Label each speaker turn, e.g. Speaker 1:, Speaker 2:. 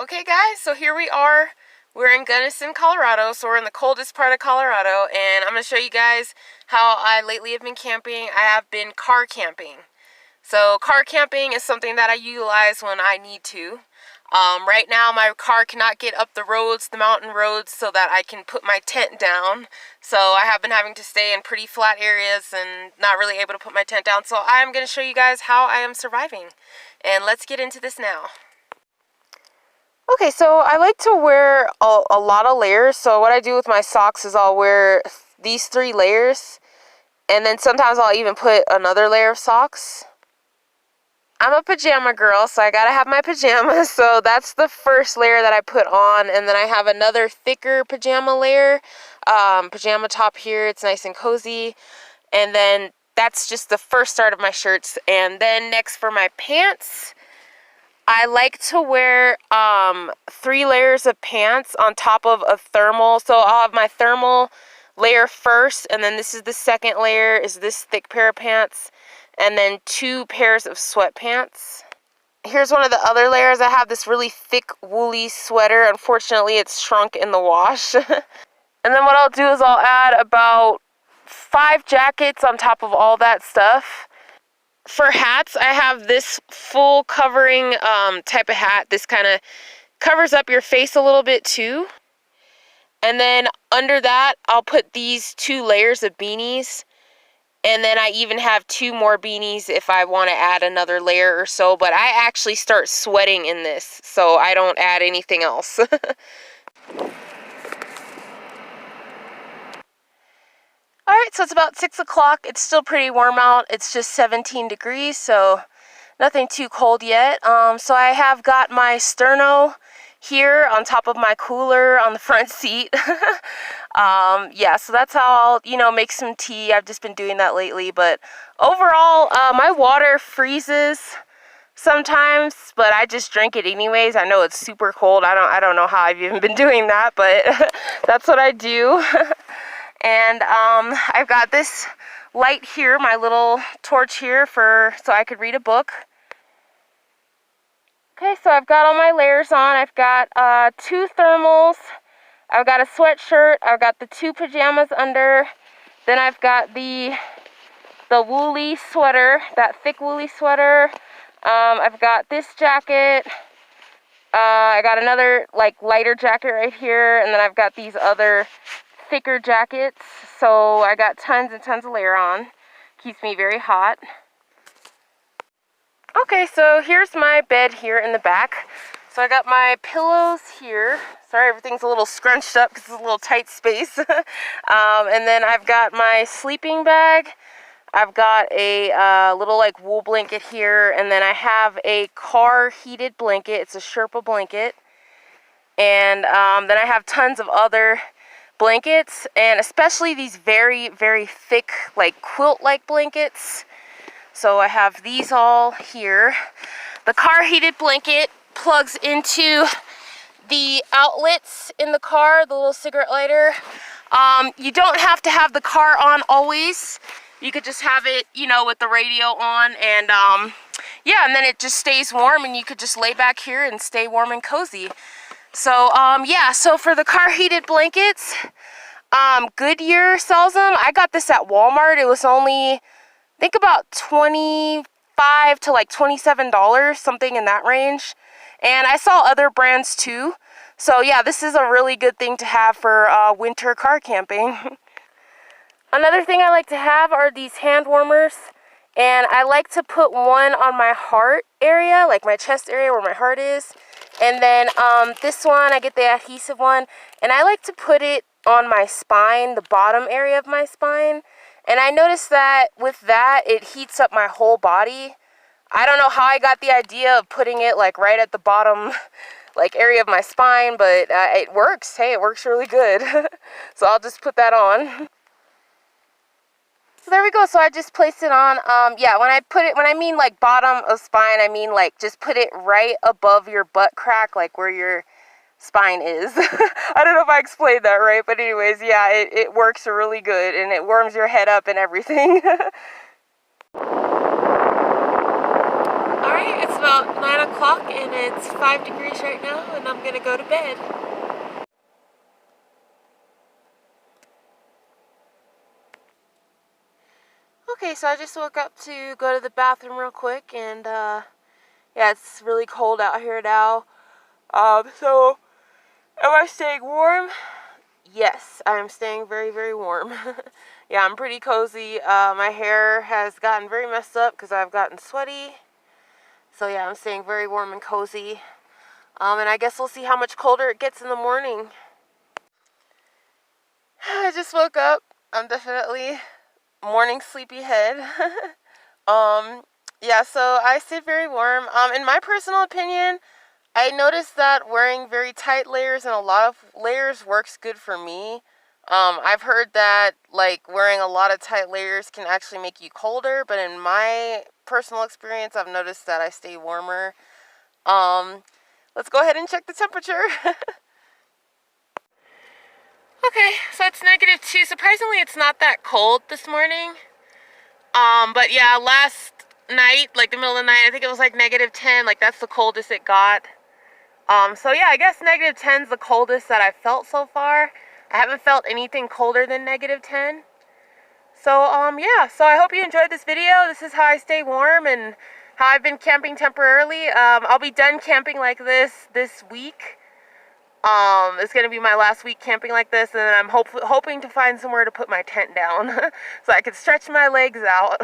Speaker 1: Okay guys, so here we are. We're in Gunnison, Colorado, so we're in the coldest part of Colorado, and I'm going to show you guys how I lately have been camping. I have been car camping. So car camping is something that I utilize when I need to. Right now my car cannot get up the roads, the mountain roads, so that I can put my tent down. So I have been having to stay in pretty flat areas and not really able to put my tent down. So I'm going to show you guys how I am surviving. And let's get into this now. Okay, so I like to wear a lot of layers. So what I do with my socks is I'll wear these 3 layers, and then sometimes I'll even put another layer of socks. I'm a pajama girl, so I gotta have my pajamas. So that's the first layer that I put on, and then I have another thicker pajama layer, pajama top here. It's nice and cozy, and then that's just the first start of my shirts. And then next for my pants, I like to wear 3 layers of pants on top of a thermal. So I'll have my thermal layer first, and then this is the second layer, is this thick pair of pants, and then 2 pairs of sweatpants. Here's one of the other layers. I have this really thick woolly sweater. Unfortunately, it's shrunk in the wash. And then what I'll do is I'll add about 5 jackets on top of all that stuff. For hats, I have this full covering type of hat. This kind of covers up your face a little bit too. And then under that, I'll put these 2 layers of beanies. And then I even have 2 more beanies if I want to add another layer or so. But I actually start sweating in this, so I don't add anything else. Alright, so it's about 6 o'clock. It's still pretty warm out. It's just 17 degrees, so nothing too cold yet. So I have got my sterno here on top of my cooler on the front seat. Yeah, so that's how I'll, make some tea. I've just been doing that lately. But overall, my water freezes sometimes, but I just drink it anyways. I know it's super cold. I don't know how I've even been doing that, but that's what I do. And I've got this light here, my little torch here, so I could read a book. Okay, so I've got all my layers on. I've got 2 thermals. I've got a sweatshirt. I've got the 2 pajamas under. Then I've got the woolly sweater, that thick woolly sweater. I've got this jacket. I got another lighter jacket right here, and then I've got these other thicker jackets, so I got tons and tons of layer on. Keeps me very hot. Okay, so here's my bed here in the back. So I got my pillows here. Sorry, everything's a little scrunched up because it's a little tight space. And then I've got my sleeping bag. I've got a little wool blanket here, and then I have a car heated blanket. It's a Sherpa blanket. And then I have tons of other blankets, and especially these very, very thick, quilt-like blankets. So I have these all here. The car heated blanket plugs into the outlets in the car, the little cigarette lighter. You don't have to have the car on always. You could just have it, with the radio on, and yeah, and then it just stays warm, and you could just lay back here and stay warm and cozy. So, yeah, so for the car heated blankets, Goodyear sells them. I got this at Walmart. It was only, I think, about $25 to $27, something in that range. And I saw other brands too. So, yeah, this is a really good thing to have for winter car camping. Another thing I like to have are these hand warmers. And I like to put one on my heart area, my chest area where my heart is. And then this one, I get the adhesive one, and I like to put it on my spine, the bottom area of my spine. And I noticed that with that, it heats up my whole body. I don't know how I got the idea of putting it right at the bottom area of my spine, but it works. Hey, it works really good. So I'll just put that on. So there we go. So I just placed it on. Yeah, when I mean bottom of spine, I mean just put it right above your butt crack, where your spine is. I don't know if I explained that right, but anyways, yeah, it works really good, and it warms your head up and everything. Alright, Alright, it's about 9 o'clock and it's 5 degrees right now and I'm gonna go to bed. Okay, so I just woke up to go to the bathroom real quick and yeah, it's really cold out here now. So am I staying warm? Yes, I am staying very, very warm. Yeah, I'm pretty cozy. My hair has gotten very messed up because I've gotten sweaty. So yeah, I'm staying very warm and cozy. And I guess we'll see how much colder it gets in the morning. I just woke up. I'm definitely morning sleepyhead. Yeah, so I stayed very warm. In my personal opinion, I noticed that wearing very tight layers and a lot of layers works good for me. I've heard that like wearing a lot of tight layers can actually make you colder, but in my personal experience, I've noticed that I stay warmer. Let's go ahead and check the temperature. Okay, so it's -2. Surprisingly, it's not that cold this morning. But yeah, last night, like the middle of the night, I think it was like -10. Like that's the coldest it got. So yeah, I guess -10 is the coldest that I've felt so far. I haven't felt anything colder than -10. So, yeah, so I hope you enjoyed this video. This is how I stay warm and how I've been camping temporarily. I'll be done camping like this week. It's going to be my last week camping like this, and then I'm hoping to find somewhere to put my tent down so I can stretch my legs out.